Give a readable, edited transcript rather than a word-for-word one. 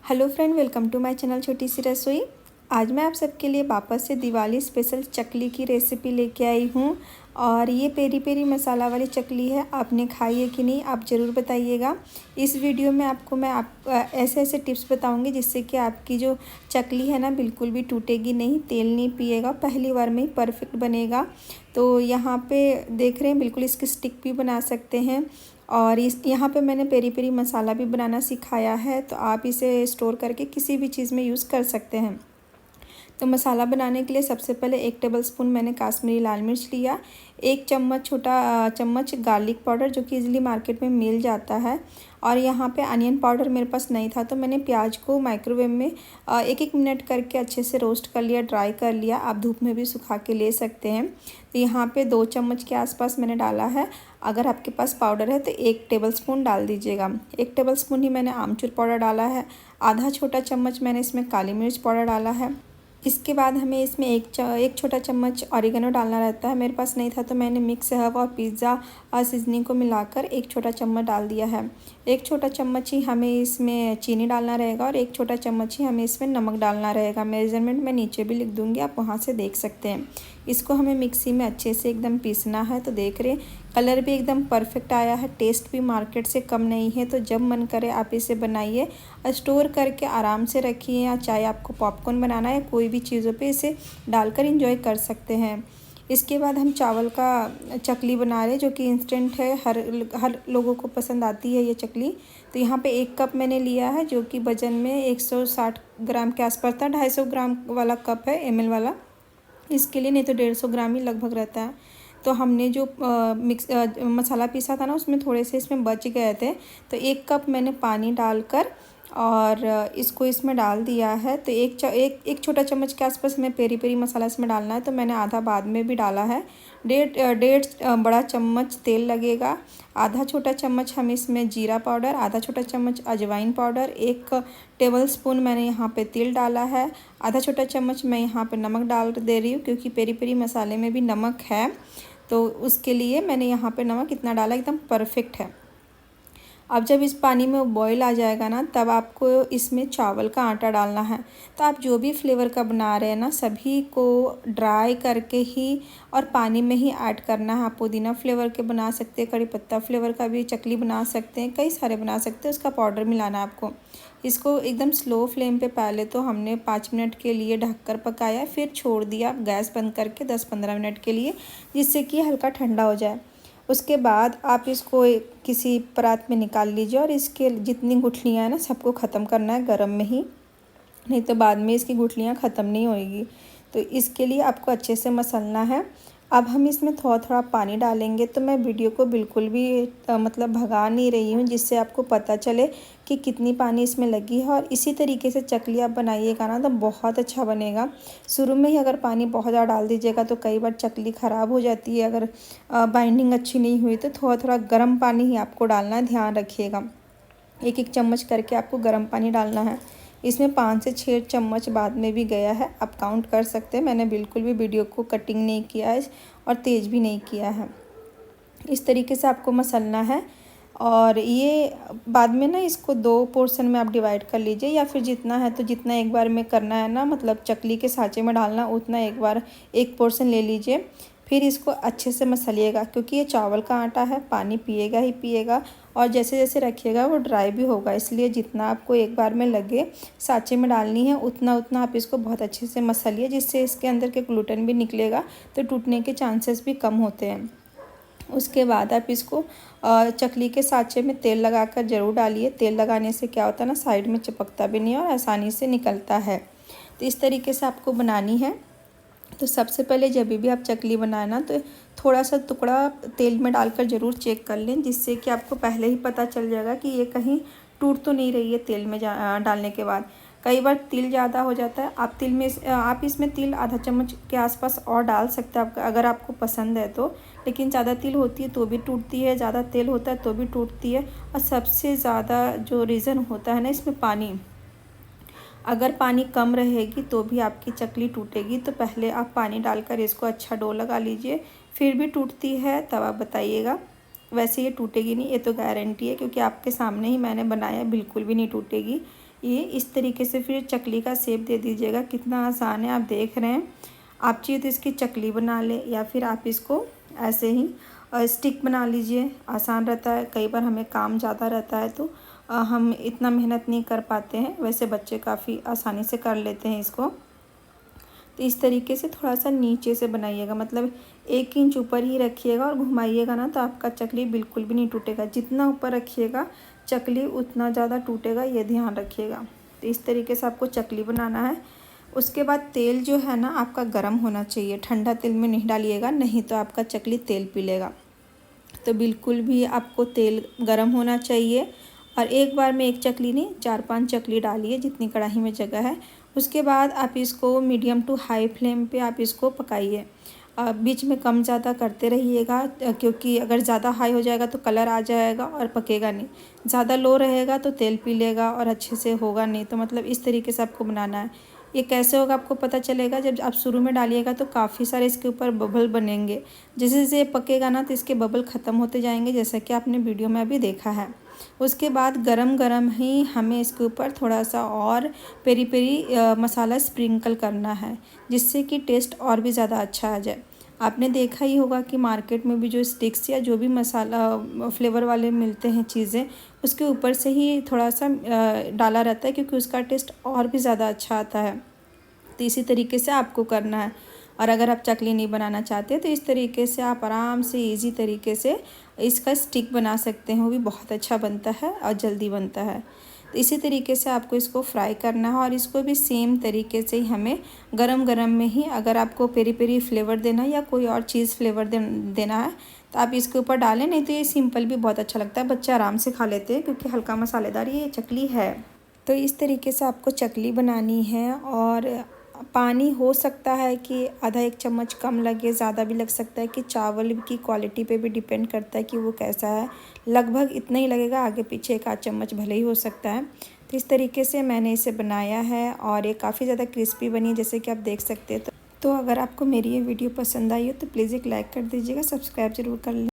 Hello friend, welcome to my channel छोटी सी रसोई। आज मैं आप सबके लिए वापस से दिवाली स्पेशल चकली की रेसिपी लेके आई हूँ। और ये पेरी पेरी मसाला वाली चकली है। आपने खाई है कि नहीं, आप ज़रूर बताइएगा। इस वीडियो में मैं ऐसे ऐसे टिप्स बताऊँगी जिससे कि आपकी जो चकली है ना बिल्कुल भी टूटेगी नहीं, तेल नहीं पिएगा, पहली बार में ही परफेक्ट बनेगा। तो यहाँ पे देख रहे हैं, बिल्कुल इसकी स्टिक भी बना सकते हैं। और इस यहाँ पे मैंने पेरी पेरी मसाला भी बनाना सिखाया है, तो आप इसे स्टोर करके किसी भी चीज़ में यूज़ कर सकते हैं। तो मसाला बनाने के लिए सबसे पहले 1 टेबलस्पून मैंने काश्मीरी लाल मिर्च लिया, 1 चम्मच छोटा चम्मच गार्लिक पाउडर जो कि इजीली मार्केट में मिल जाता है। और यहाँ पे अनियन पाउडर मेरे पास नहीं था, तो मैंने प्याज को माइक्रोवेव में 1-1 मिनट करके अच्छे से रोस्ट कर लिया, ड्राई कर लिया। आप धूप में भी सुखा के ले सकते हैं। तो यहाँ पे 2 चम्मच के आसपास मैंने डाला है। अगर आपके पास पाउडर है तो 1 टेबलस्पून डाल दीजिएगा। 1 टेबलस्पून ही मैंने आमचूर पाउडर डाला है। आधा छोटा चम्मच मैंने इसमें काली मिर्च पाउडर डाला है। इसके बाद हमें इसमें एक छोटा चम्मच ऑरिगेनो डालना रहता है। मेरे पास नहीं था तो मैंने मिक्स हर्ब और पिज़्ज़ा सीजनिंग को मिलाकर 1 छोटा चम्मच डाल दिया है। 1 छोटा चम्मच ही हमें इसमें चीनी डालना रहेगा और 1 छोटा चम्मच ही हमें इसमें नमक डालना रहेगा। मेजरमेंट मैं नीचे भी लिख दूँगी, आप वहाँ से देख सकते हैं। इसको हमें मिक्सी में अच्छे से एकदम पीसना है। तो देख रहे हैं कलर भी एकदम परफेक्ट आया है, टेस्ट भी मार्केट से कम नहीं है। तो जब मन करे आप इसे बनाइए, स्टोर करके आराम से रखिए, या चाहे आपको पॉपकॉर्न बनाना है, कोई भी चीज़ों पे इसे डालकर इंजॉय कर सकते हैं। इसके बाद हम चावल का चकली बना रहे हैं जो कि इंस्टेंट है, हर लोगों को पसंद आती है ये चकली। तो यहाँ पे 1 कप मैंने लिया है जो कि वजन में 160 ग्राम के आसपास था। 250 ग्राम वाला कप है, ml वाला इसके लिए, नहीं तो 150 ग्राम ही लगभग रहता है। तो हमने जो मसाला पीसा था ना उसमें थोड़े से इसमें बच गए थे। तो 1 कप मैंने पानी डालकर और इसको इसमें डाल दिया है। तो एक छोटा चम्मच के आसपास में पेरी पेरी मसाला इसमें डालना है, तो मैंने आधा बाद में भी डाला है। डेढ़ बड़ा चम्मच तेल लगेगा। आधा छोटा चम्मच हम इसमें जीरा पाउडर, आधा छोटा चम्मच अजवाइन पाउडर, 1 टेबलस्पून मैंने यहाँ पे तिल डाला है। आधा छोटा चम्मच मैं यहाँ पे नमक डाल दे रही हूँ क्योंकि पेरी पेरी मसाले में भी नमक है, तो उसके लिए मैंने यहाँ पे नमक इतना डाला, एकदम परफेक्ट है। अब जब इस पानी में बॉईल आ जाएगा ना, तब आपको इसमें चावल का आटा डालना है। तो आप जो भी फ्लेवर का बना रहे हैं ना, सभी को ड्राई करके ही और पानी में ही ऐड करना है। आप पुदीना फ्लेवर के बना सकते हैं, कड़ी पत्ता फ्लेवर का भी चकली बना सकते हैं, कई सारे बना सकते हैं। उसका पाउडर मिलाना है आपको। इसको एकदम स्लो फ्लेम पे पहले तो हमने 5 मिनट के लिए ढककर पकाया, फिर छोड़ दिया गैस बंद करके 10-15 मिनट के लिए, जिससे कि हल्का ठंडा हो जाए। उसके बाद आप इसको किसी परात में निकाल लीजिए और इसके जितनी गुठलियाँ हैं ना सबको ख़त्म करना है गरम में ही, नहीं तो बाद में इसकी गुठलियाँ ख़त्म नहीं होएगी। तो इसके लिए आपको अच्छे से मसलना है। अब हम इसमें थोड़ा थोड़ा पानी डालेंगे। तो मैं वीडियो को बिल्कुल भी मतलब भगा नहीं रही हूँ, जिससे आपको पता चले कि कितनी पानी इसमें लगी है। और इसी तरीके से चकली आप बनाइएगा ना तो बहुत अच्छा बनेगा। शुरू में ही अगर पानी बहुत ज़्यादा डाल दीजिएगा तो कई बार चकली ख़राब हो जाती है। अगर बाइंडिंग अच्छी नहीं हुई तो थोड़ा थोड़ा गर्म पानी ही आपको डालना है, ध्यान रखिएगा। 1-1 चम्मच करके आपको गर्म पानी डालना है। इसमें 5 से 6 चम्मच बाद में भी गया है, आप काउंट कर सकते हैं। मैंने बिल्कुल भी वीडियो को कटिंग नहीं किया है और तेज़ भी नहीं किया है। इस तरीके से आपको मसलना है। और ये बाद में ना इसको 2 पोर्शन में आप डिवाइड कर लीजिए, या फिर जितना है तो जितना एक बार में करना है ना, मतलब चकली के साँचे में डालना उतना एक बार 1 पोर्शन ले लीजिए। फिर इसको अच्छे से मसलिएगा क्योंकि ये चावल का आटा है, पानी पिएगा ही पिएगा। और जैसे जैसे रखिएगा वो ड्राई भी होगा, इसलिए जितना आपको एक बार में लगे साँचे में डालनी है उतना उतना आप इसको बहुत अच्छे से मसलिए, जिससे इसके अंदर के ग्लूटेन भी निकलेगा, तो टूटने के चांसेस भी कम होते हैं। उसके बाद आप इसको चकली के साँचे में तेल लगाकर ज़रूर डालिए। तेल लगाने से क्या होता है ना, साइड में चिपकता भी नहीं है और आसानी से निकलता है। तो इस तरीके से आपको बनानी है। तो सबसे पहले जब भी आप चकली बनाए ना, तो थोड़ा सा टुकड़ा तेल में डालकर ज़रूर चेक कर लें, जिससे कि आपको पहले ही पता चल जाएगा कि ये कहीं टूट तो नहीं रही है तेल में डालने के बाद। कई बार तिल ज़्यादा हो जाता है, आप इसमें तिल आधा चम्मच के आसपास और डाल सकते हैं अगर आपको पसंद है तो। लेकिन ज़्यादा तिल होती है तो भी टूटती है, ज़्यादा तेल होता है तो भी टूटती है। और सबसे ज़्यादा जो रीज़न होता है ना इसमें पानी, अगर पानी कम रहेगी तो भी आपकी चकली टूटेगी। तो पहले आप पानी डालकर इसको अच्छा डो लगा लीजिए, फिर भी टूटती है तब आप बताइएगा। वैसे ये टूटेगी नहीं, ये तो गारंटी है, क्योंकि आपके सामने ही मैंने बनाया, बिल्कुल भी नहीं टूटेगी। ये इस तरीके से फिर चकली का शेप दे दीजिएगा। कितना आसान है, आप देख रहे हैं। आप चाहिए तो इसकी चकली बना लें या फिर आप इसको ऐसे ही स्टिक बना लीजिए। आसान रहता है, कई बार हमें काम ज़्यादा रहता है तो हम इतना मेहनत नहीं कर पाते हैं, वैसे बच्चे काफ़ी आसानी से कर लेते हैं इसको। तो इस तरीके से थोड़ा सा नीचे से बनाइएगा, मतलब 1 इंच ऊपर ही रखिएगा और घुमाइएगा ना तो आपका चकली बिल्कुल भी नहीं टूटेगा। जितना ऊपर रखिएगा चकली उतना ज़्यादा टूटेगा, ये ध्यान रखिएगा। तो इस तरीके से आपको चकली बनाना है। उसके बाद तेल जो है ना आपका गर्म होना चाहिए, ठंडा तेल में नहीं डालिएगा, नहीं तो आपका चकली तेल पी लेगा। तो बिल्कुल भी आपको तेल गर्म होना चाहिए। और एक बार में एक चकली नहीं, 4-5 चकली डालिए जितनी कढ़ाई में जगह है। उसके बाद आप इसको मीडियम टू हाई फ्लेम पे आप इसको पकाइए। बीच में कम ज़्यादा करते रहिएगा, क्योंकि अगर ज़्यादा हाई हो जाएगा तो कलर आ जाएगा और पकेगा नहीं। ज़्यादा लो रहेगा तो तेल पी लेगा और अच्छे से होगा नहीं। तो मतलब इस तरीके से आपको बनाना है। ये कैसे होगा आपको पता चलेगा, जब आप शुरू में डालिएगा तो काफ़ी सारे इसके ऊपर बबल बनेंगे। जैसे जैसे पकेगा ना तो इसके बबल ख़त्म होते जाएंगे, जैसा कि आपने वीडियो में अभी देखा है। उसके बाद गरम गरम ही हमें इसके ऊपर थोड़ा सा और पेरी पेरी मसाला स्प्रिंकल करना है, जिससे कि टेस्ट और भी ज़्यादा अच्छा आ जाए। आपने देखा ही होगा कि मार्केट में भी जो स्टिक्स या जो भी मसाला फ्लेवर वाले मिलते हैं चीज़ें, उसके ऊपर से ही थोड़ा सा डाला रहता है, क्योंकि उसका टेस्ट और भी ज़्यादा अच्छा आता है। तो इसी तरीके से आपको करना है। और अगर आप चकली नहीं बनाना चाहते तो इस तरीके से आप आराम से इजी तरीके से इसका स्टिक बना सकते हैं, वो भी बहुत अच्छा बनता है और जल्दी बनता है। तो इसी तरीके से आपको इसको फ्राई करना है और इसको भी सेम तरीके से ही हमें गरम गरम में ही, अगर आपको पेरी पेरी फ्लेवर देना है या कोई और चीज़ फ्लेवर देना है तो आप इसके ऊपर डालें, नहीं तो ये सिंपल भी बहुत अच्छा लगता है, बच्चे आराम से खा लेते हैं क्योंकि हल्का मसालेदार ये चकली है। तो इस तरीके से आपको चकली बनानी है। और पानी हो सकता है कि आधा 1 चम्मच कम लगे, ज़्यादा भी लग सकता है, कि चावल की क्वालिटी पे भी डिपेंड करता है कि वो कैसा है। लगभग इतना ही लगेगा, आगे पीछे 1 आध चम्मच भले ही हो सकता है। तो इस तरीके से मैंने इसे बनाया है और ये काफ़ी ज़्यादा क्रिस्पी बनी है, जैसे कि आप देख सकते हैं। तो अगर आपको मेरी ये वीडियो पसंद आई हो तो प्लीज़ एक लाइक कर दीजिएगा, सब्सक्राइब ज़रूर कर लें।